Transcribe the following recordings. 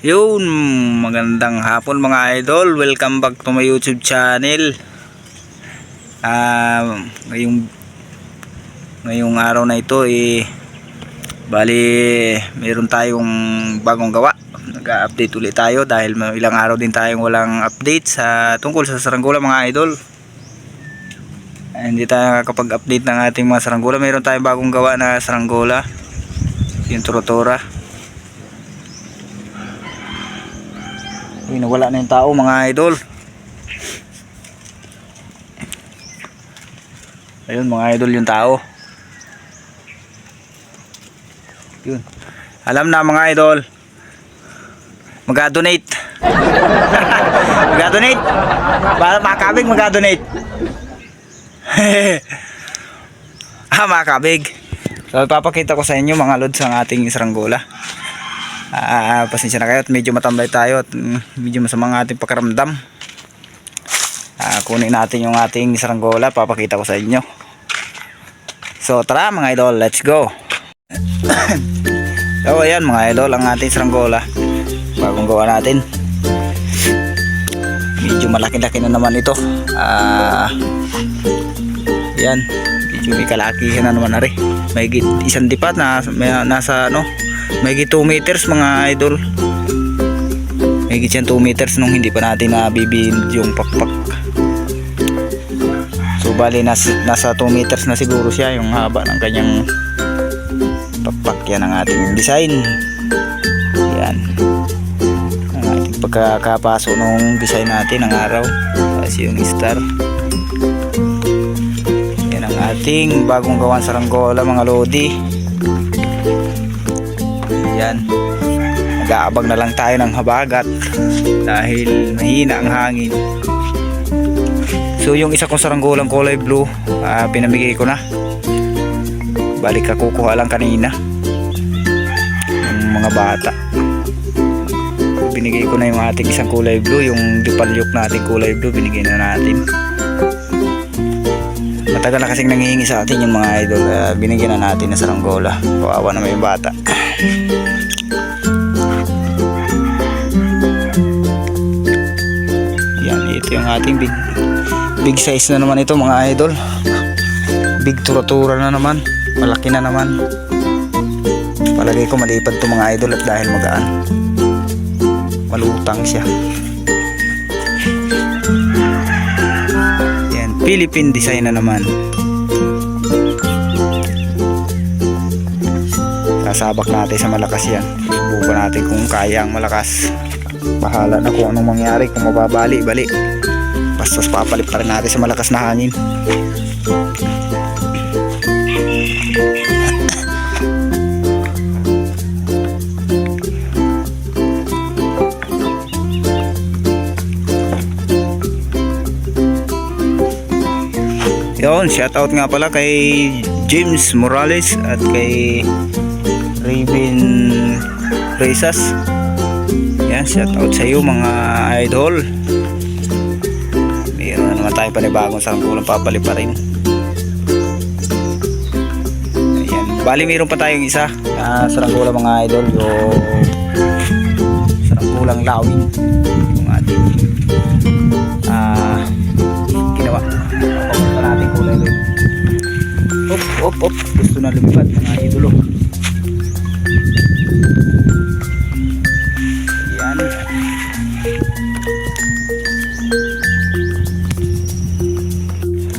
Yun, magandang hapon mga idol. Welcome back to my YouTube channel. Ngayong araw na ito bali meron tayong bagong gawa. Nag-update ulit tayo dahil ilang araw din tayong walang update tungkol sa saranggola mga idol. Hindi tayo nakakapag-update ng ating mga saranggola. Meron tayong bagong gawa na saranggola, yung turotora. Nawala na yung tao mga idol. Ayun mga idol, yung tao. Yun. Alam na mga idol, mag-donate. Mag-donate. Para makabig mag-donate. Makabig. So ipapakita ko sa inyo mga lods ang ating saranggola. Pasensya na kayo at medyo matambay tayo at medyo masama ang ating pakiramdam. Kunin natin yung ating saranggola, papakita ko sa inyo. So tara mga idol, let's go. So ayan mga idol, ang ating saranggola, bagong gawa natin. Medyo malaki-laki na naman ito. Yan, medyo may kalakihan na naman na rin. May isang dipat na nasa may 2 meters mga idol. May yan 2 meters nung hindi pa natin nabibind yung pakpak. So bali nasa 2 meters na siguro siya yung haba ng kanyang pakpak. Yan ang ating design. Yan ang ating pagkakapaso nung design natin ng araw, kasi yung star. Yan ang ating bagong gawang saranggola mga lodi. Yan, nag-aabang na lang tayo ng habagat dahil mahina ang hangin. So yung isa kong saranggolang kulay blue, pinamigay ko na. Balik kukuha lang kanina yung mga bata. Binigay ko na yung ating isang kulay blue, yung dipalyok natin kulay blue, binigay na natin. Matagal na kasing nangihingi sa atin yung mga idol, binigyan na natin na saranggola. Kawawa naman yung bata. Yan, ito yung ating big size na naman ito mga idol. Big tura-tura na naman, malaki na naman. Palagay ko malipad to mga idol at dahil magaan, malutang siya. Yan, Philippine design na naman. Sasabak natin sa malakas yan. Subukan natin kung kaya ang malakas. Bahala na kung anong mangyari, kung mababali-bali. Basta papalit pa rin natin sa malakas na hangin. Yun, shoutout nga pala kay James Morales at kay Raven Rezas. Yan, shoutout sa iyo mga idol. Meron na naman tayong panibagong saranggolang papali pa rin. Ayan, bali meron pa tayong isa na saranggola mga idol, yung saranggolang lawin, yung ating ginawa. Papunta natin kulay ulit. Op, gusto na lumipad mga idolo. Yan.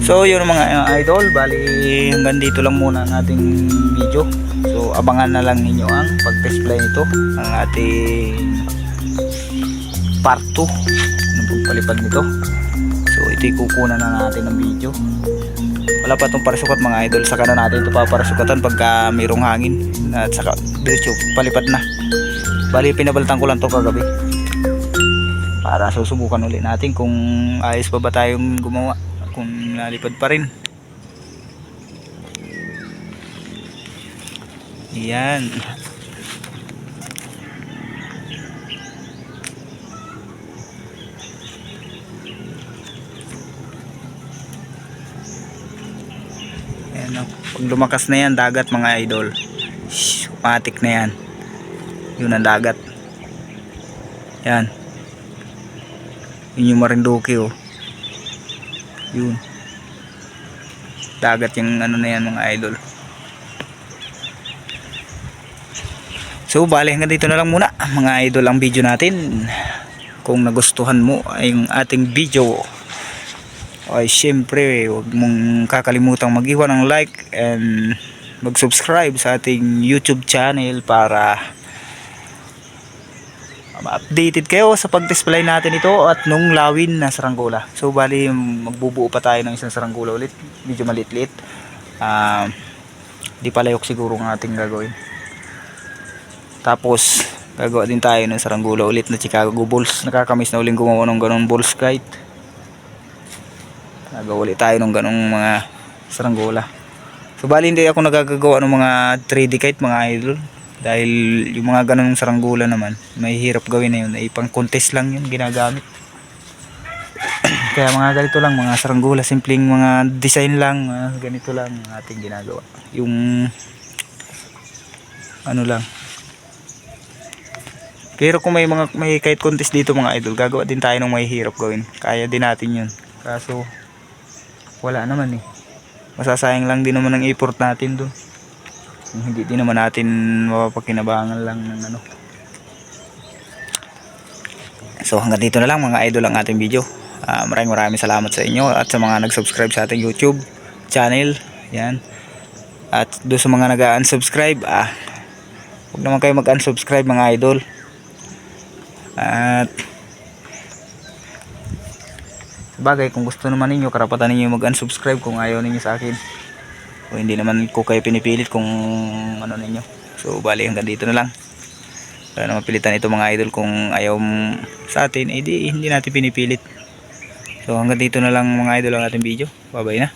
So yun mga idol, bali hanggang dito lang muna ang ating video. So abangan na lang ninyo ang pag-display nito, ang ating part 2 ng pagpalipad nito. So ito'y kukunan na natin ng video. Wala pa itong parasukat mga idol, saka na natin ito paparasukatan pagka mayroong hangin at saka diretso palipad na. Bali pinabaltan ko lang ito kagabi para susubukan ulit natin kung ayos pa ba tayong gumawa, kung nalipad pa rin. Yan. Pag lumakas na yan dagat mga idol, matik na yan. Yun ang dagat. Yan. Yun yung Marinduque oh. Yun. Dagat yung ano na yan mga idol. So bali hanggang dito na lang muna mga idol ang video natin. Kung nagustuhan mo ay yung ating video ay syempre huwag mong kakalimutang mag-iwan ng like and mag-subscribe sa ating YouTube channel para ma-updated kayo sa pag-display natin ito at nung lawin na saranggola. So bali magbubuo pa tayo ng isang saranggola ulit, medyo maliit-liit. Di palayok siguro ang ating gagawin. Tapos gagawa din tayo ng saranggola ulit na Chicago balls. Nakakamiss na uling gumawa ng ganong balls kite. Gagawa ulit tayo ng ganong mga saranggola. So bali hindi ako nagagagawa ng mga 3D kite mga idol. Dahil yung mga ganong saranggola naman may hirap gawin na yun. Ay pang contest lang yun ginagamit. Kaya mga ganito lang mga saranggola. Simpleng mga design lang. Ganito lang ating ginagawa. Yung ano lang. Pero kung may kite contest dito mga idol, gagawa din tayo ng may hirap gawin. Kaya din natin yun. Kaso wala naman eh. Masasayang lang din naman ang effort natin doon. Hindi din naman natin mapapakinabangan lang ng ano. So hanggang dito na lang mga idol ang ating video. Maraming salamat sa inyo at sa mga nag-subscribe sa ating YouTube channel. Yan. At doon sa mga nag-unsubscribe, huwag naman kayo mag-unsubscribe mga idol. At bagay kung gusto naman ninyo, karapatan ninyo mag-unsubscribe kung ayaw ninyo sa akin. O hindi naman ko kayo pinipilit kung ano ninyo. So bali hanggang dito na lang. Para na mapilitan ito mga idol kung ayaw sa atin, hindi natin pinipilit. So hanggang dito na lang mga idol ang ating video. Bye bye na.